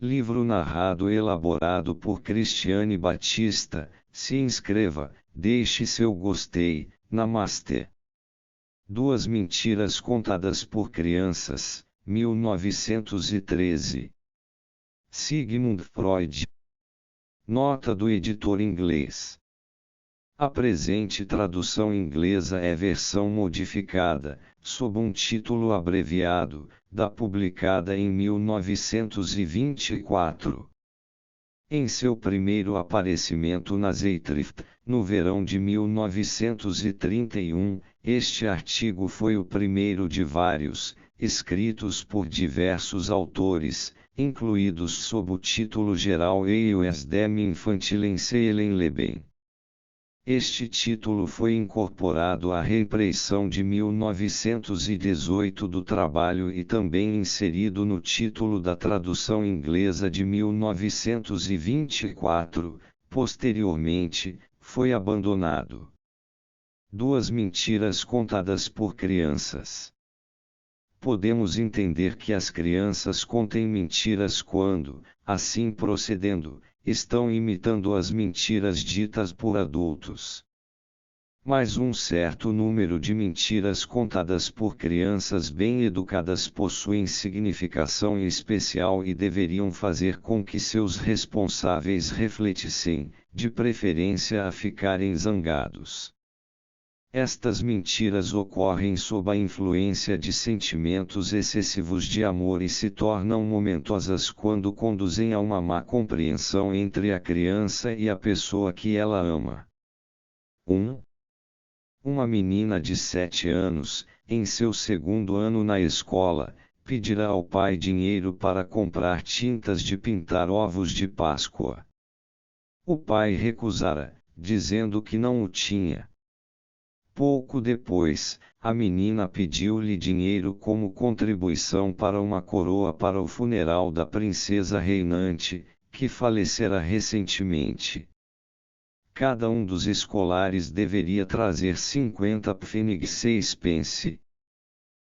Livro narrado e elaborado por Cristiane Batista. Se inscreva, deixe seu gostei. Namastê. Duas mentiras contadas por crianças, 1913. Sigmund Freud. Nota do editor inglês. A presente tradução inglesa é versão modificada, sob um título abreviado, da publicada em 1924. Em seu primeiro aparecimento na Zeitschrift, no verão de 1931, este artigo foi o primeiro de vários, escritos por diversos autores, incluídos sob o título geral EUS dem infantilen Seelenleben. Este título foi incorporado à reimpressão de 1918 do trabalho e também inserido no título da tradução inglesa de 1924, posteriormente, foi abandonado. Duas mentiras contadas por crianças. Podemos entender que as crianças contem mentiras quando, assim procedendo, estão imitando as mentiras ditas por adultos. Mas um certo número de mentiras contadas por crianças bem educadas possuem significação especial e deveriam fazer com que seus responsáveis refletissem, de preferência a ficarem zangados. Estas mentiras ocorrem sob a influência de sentimentos excessivos de amor e se tornam momentosas quando conduzem a uma má compreensão entre a criança e a pessoa que ela ama. 1. Uma menina de 7 anos, em seu segundo ano na escola, pedirá ao pai dinheiro para comprar tintas de pintar ovos de Páscoa. O pai recusara, dizendo que não o tinha. Pouco depois, a menina pediu-lhe dinheiro como contribuição para uma coroa para o funeral da princesa reinante, que falecera recentemente. Cada um dos escolares deveria trazer 50 pfennig 6 pence.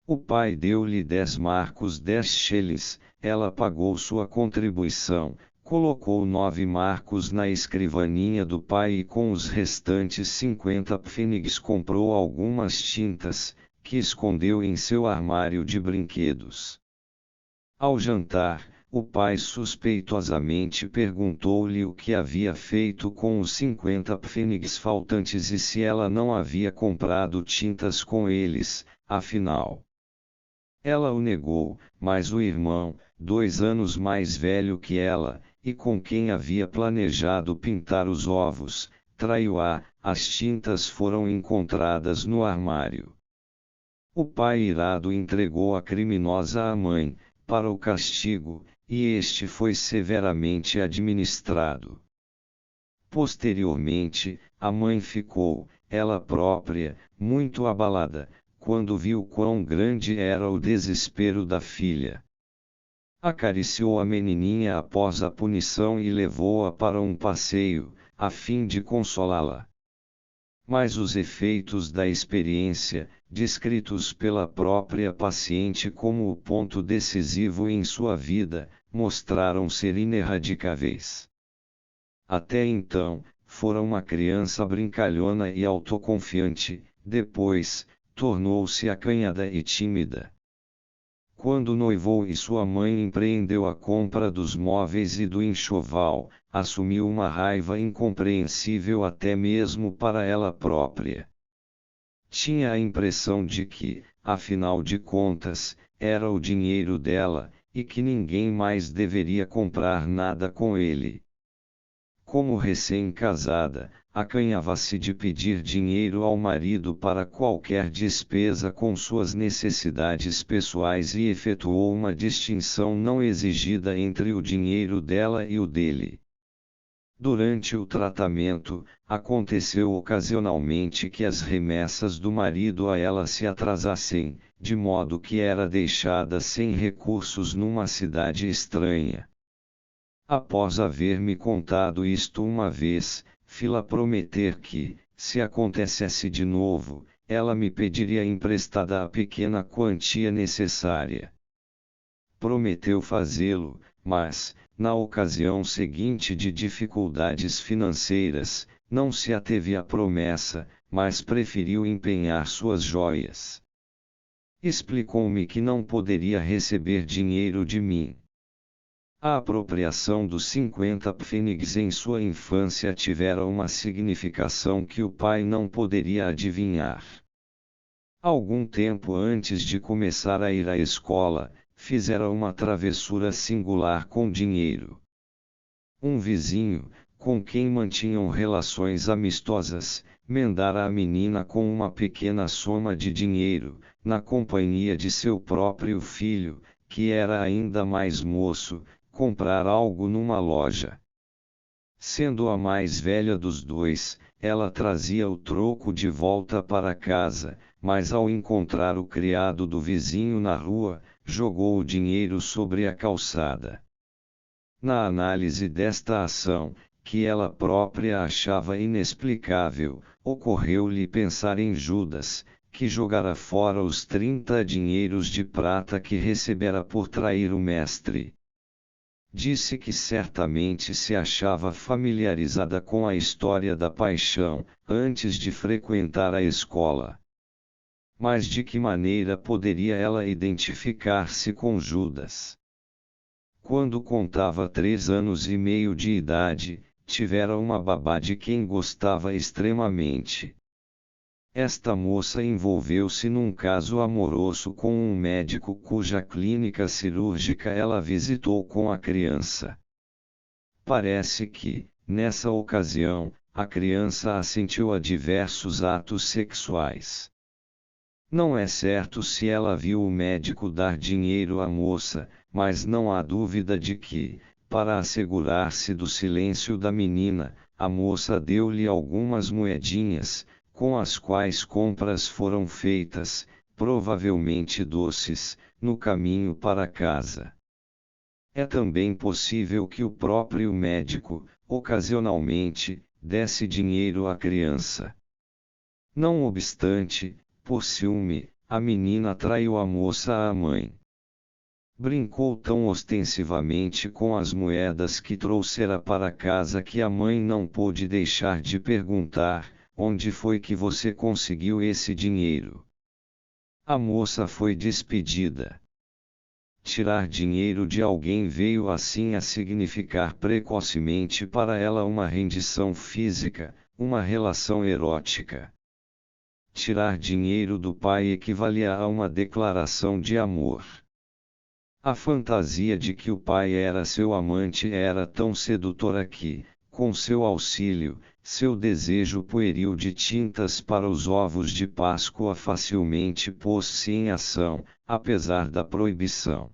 O pai deu-lhe 10 marcos 10 shillings, ela pagou sua contribuição, colocou 9 marcos na escrivaninha do pai e com os restantes 50 pfennigs comprou algumas tintas, que escondeu em seu armário de brinquedos. Ao jantar, o pai suspeitosamente perguntou-lhe o que havia feito com os 50 pfennigs faltantes e se ela não havia comprado tintas com eles, afinal. Ela o negou, mas o irmão, 2 anos mais velho que ela, e com quem havia planejado pintar os ovos, traiu-a. As tintas foram encontradas no armário. O pai irado entregou a criminosa à mãe, para o castigo, e este foi severamente administrado. Posteriormente, a mãe ficou, ela própria, muito abalada, quando viu quão grande era o desespero da filha. Acariciou a menininha após a punição e levou-a para um passeio, a fim de consolá-la. Mas os efeitos da experiência, descritos pela própria paciente como o ponto decisivo em sua vida, mostraram ser ineradicáveis. Até então, fora uma criança brincalhona e autoconfiante, depois, tornou-se acanhada e tímida. Quando noivou e sua mãe empreendeu a compra dos móveis e do enxoval, assumiu uma raiva incompreensível até mesmo para ela própria. Tinha a impressão de que, afinal de contas, era o dinheiro dela, e que ninguém mais deveria comprar nada com ele. Como recém-casada, acanhava-se de pedir dinheiro ao marido para qualquer despesa com suas necessidades pessoais e efetuou uma distinção não exigida entre o dinheiro dela e o dele. Durante o tratamento, aconteceu ocasionalmente que as remessas do marido a ela se atrasassem, de modo que era deixada sem recursos numa cidade estranha. Após haver-me contado isto uma vez, fila prometer que, se acontecesse de novo, ela me pediria emprestada a pequena quantia necessária. Prometeu fazê-lo, mas, na ocasião seguinte de dificuldades financeiras, não se ateve à promessa, mas preferiu empenhar suas joias. Explicou-me que não poderia receber dinheiro de mim. A apropriação dos 50 pfennigs em sua infância tivera uma significação que o pai não poderia adivinhar. Algum tempo antes de começar a ir à escola, fizera uma travessura singular com dinheiro. Um vizinho, com quem mantinham relações amistosas, mandara a menina com uma pequena soma de dinheiro, na companhia de seu próprio filho, que era ainda mais moço, comprar algo numa loja. Sendo a mais velha dos dois, ela trazia o troco de volta para casa, mas ao encontrar o criado do vizinho na rua, jogou o dinheiro sobre a calçada. Na análise desta ação, que ela própria achava inexplicável, ocorreu-lhe pensar em Judas, que jogara fora os 30 dinheiros de prata que recebera por trair o mestre. Disse que certamente se achava familiarizada com a história da paixão, antes de frequentar a escola. Mas de que maneira poderia ela identificar-se com Judas? Quando contava 3 anos e meio de idade, tivera uma babá de quem gostava extremamente. Esta moça envolveu-se num caso amoroso com um médico cuja clínica cirúrgica ela visitou com a criança. Parece que, nessa ocasião, a criança assentiu a diversos atos sexuais. Não é certo se ela viu o médico dar dinheiro à moça, mas não há dúvida de que, para assegurar-se do silêncio da menina, a moça deu-lhe algumas moedinhas, com as quais compras foram feitas, provavelmente doces, no caminho para casa. É também possível que o próprio médico, ocasionalmente, desse dinheiro à criança. Não obstante, por ciúme, a menina traiu a moça à mãe. Brincou tão ostensivamente com as moedas que trouxera para casa que a mãe não pôde deixar de perguntar: onde foi que você conseguiu esse dinheiro? A moça foi despedida. Tirar dinheiro de alguém veio assim a significar precocemente para ela uma rendição física, uma relação erótica. Tirar dinheiro do pai equivalia a uma declaração de amor. A fantasia de que o pai era seu amante era tão sedutora que, com seu auxílio, seu desejo pueril de tintas para os ovos de Páscoa facilmente pôs-se em ação, apesar da proibição.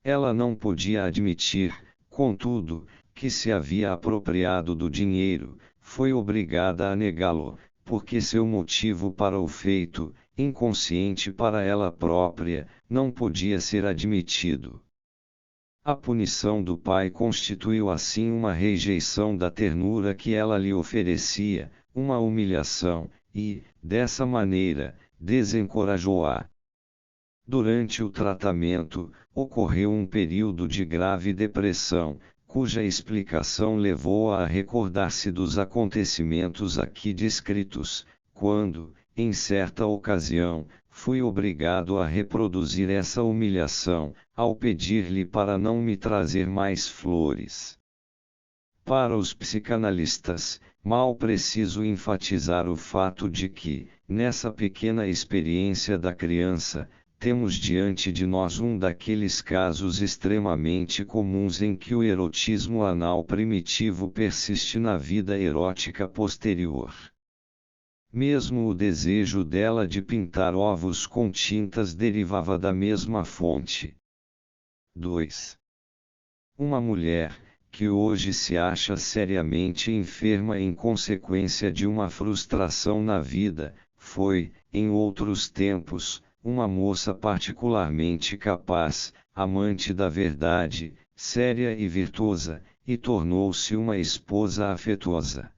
Ela não podia admitir, contudo, que se havia apropriado do dinheiro, foi obrigada a negá-lo, porque seu motivo para o feito, inconsciente para ela própria, não podia ser admitido. A punição do pai constituiu assim uma rejeição da ternura que ela lhe oferecia, uma humilhação, e, dessa maneira, desencorajou-a. Durante o tratamento, ocorreu um período de grave depressão, cuja explicação levou-a a recordar-se dos acontecimentos aqui descritos, quando, em certa ocasião, fui obrigado a reproduzir essa humilhação, ao pedir-lhe para não me trazer mais flores. Para os psicanalistas, mal preciso enfatizar o fato de que, nessa pequena experiência da criança, temos diante de nós um daqueles casos extremamente comuns em que o erotismo anal primitivo persiste na vida erótica posterior. Mesmo o desejo dela de pintar ovos com tintas derivava da mesma fonte. 2. Uma mulher, que hoje se acha seriamente enferma em consequência de uma frustração na vida, foi, em outros tempos, uma moça particularmente capaz, amante da verdade, séria e virtuosa, e tornou-se uma esposa afetuosa.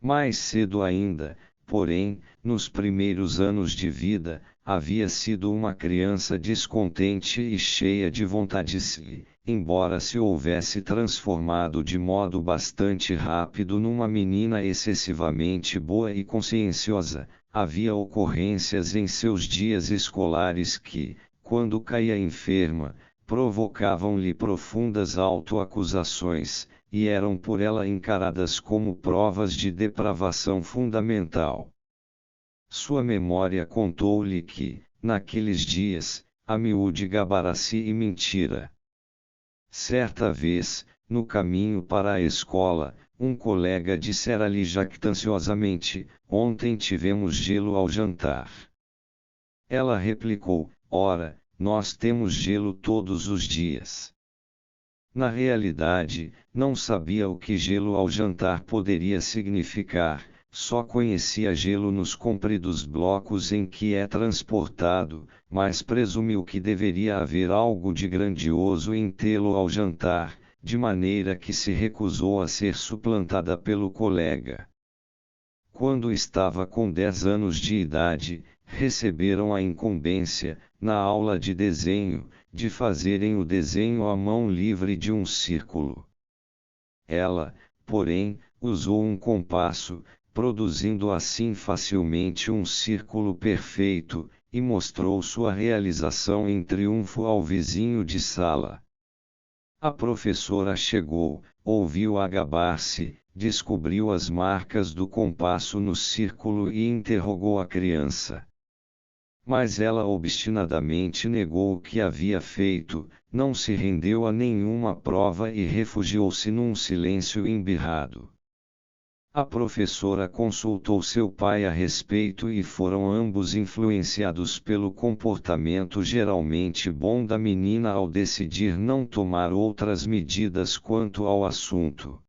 Mais cedo ainda, porém, nos primeiros anos de vida, havia sido uma criança descontente e cheia de vontades e, embora se houvesse transformado de modo bastante rápido numa menina excessivamente boa e conscienciosa, havia ocorrências em seus dias escolares que, quando caía enferma, provocavam-lhe profundas autoacusações, e eram por ela encaradas como provas de depravação fundamental. Sua memória contou-lhe que, naqueles dias, a miúde gabara-se e mentira. Certa vez, no caminho para a escola, um colega dissera-lhe jactanciosamente: "Ontem tivemos gelo ao jantar." Ela replicou: "Ora, nós temos gelo todos os dias." Na realidade, não sabia o que gelo ao jantar poderia significar, só conhecia gelo nos compridos blocos em que é transportado, mas presumiu que deveria haver algo de grandioso em tê-lo ao jantar, de maneira que se recusou a ser suplantada pelo colega. Quando estava com 10 anos de idade, receberam a incumbência, na aula de desenho, de fazerem o desenho à mão livre de um círculo. Ela, porém, usou um compasso, produzindo assim facilmente um círculo perfeito, e mostrou sua realização em triunfo ao vizinho de sala. A professora chegou, ouviu-a gabar-se, descobriu as marcas do compasso no círculo e interrogou a criança. Mas ela obstinadamente negou o que havia feito, não se rendeu a nenhuma prova e refugiou-se num silêncio embirrado. A professora consultou seu pai a respeito e foram ambos influenciados pelo comportamento geralmente bom da menina ao decidir não tomar outras medidas quanto ao assunto.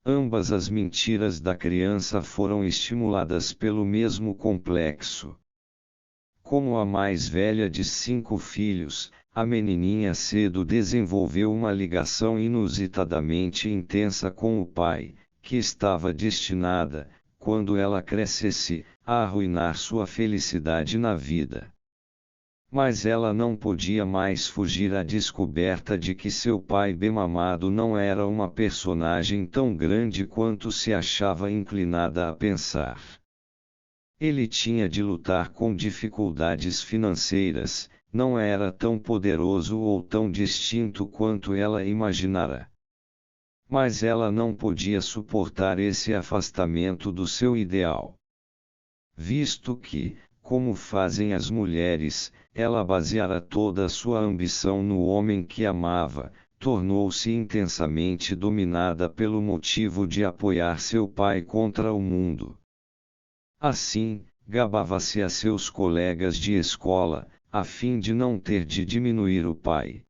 Ambas as mentiras da criança foram estimuladas pelo mesmo complexo. Como a mais velha de 5 filhos, a menininha cedo desenvolveu uma ligação inusitadamente intensa com o pai, que estava destinada, quando ela crescesse, a arruinar sua felicidade na vida. Mas ela não podia mais fugir à descoberta de que seu pai bem-amado não era uma personagem tão grande quanto se achava inclinada a pensar. Ele tinha de lutar com dificuldades financeiras, não era tão poderoso ou tão distinto quanto ela imaginara. Mas ela não podia suportar esse afastamento do seu ideal. Visto que, como fazem as mulheres, ela baseara toda a sua ambição no homem que amava, tornou-se intensamente dominada pelo motivo de apoiar seu pai contra o mundo. Assim, gabava-se a seus colegas de escola, a fim de não ter de diminuir o pai.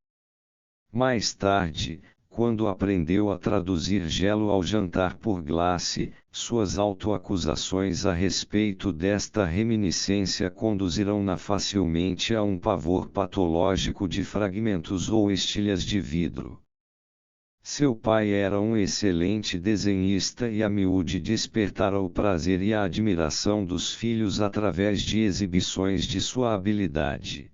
Mais tarde, quando aprendeu a traduzir gelo ao jantar por glace, suas autoacusações a respeito desta reminiscência conduziram-na facilmente a um pavor patológico de fragmentos ou estilhas de vidro. Seu pai era um excelente desenhista e a miúde despertara o prazer e a admiração dos filhos através de exibições de sua habilidade.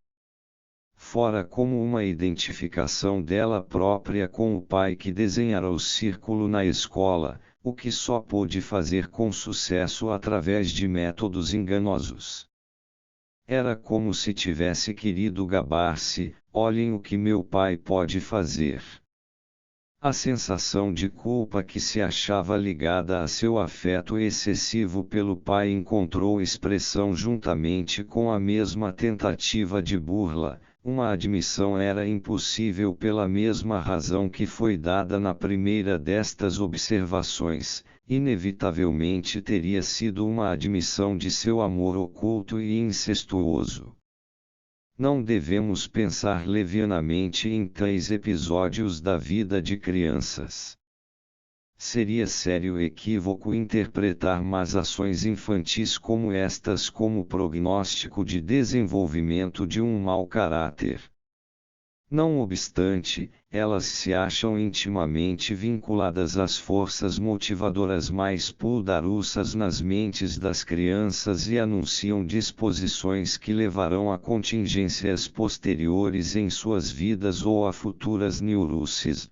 Fora como uma identificação dela própria com o pai que desenhara o círculo na escola, o que só pôde fazer com sucesso através de métodos enganosos. Era como se tivesse querido gabar-se: "Olhem o que meu pai pode fazer." A sensação de culpa que se achava ligada a seu afeto excessivo pelo pai encontrou expressão juntamente com a mesma tentativa de burla. Uma admissão era impossível pela mesma razão que foi dada na primeira destas observações, inevitavelmente teria sido uma admissão de seu amor oculto e incestuoso. Não devemos pensar levianamente em tais episódios da vida de crianças. Seria sério equívoco interpretar más ações infantis como estas como prognóstico de desenvolvimento de um mau caráter. Não obstante, elas se acham intimamente vinculadas às forças motivadoras mais poderosas nas mentes das crianças e anunciam disposições que levarão a contingências posteriores em suas vidas ou a futuras neuroses.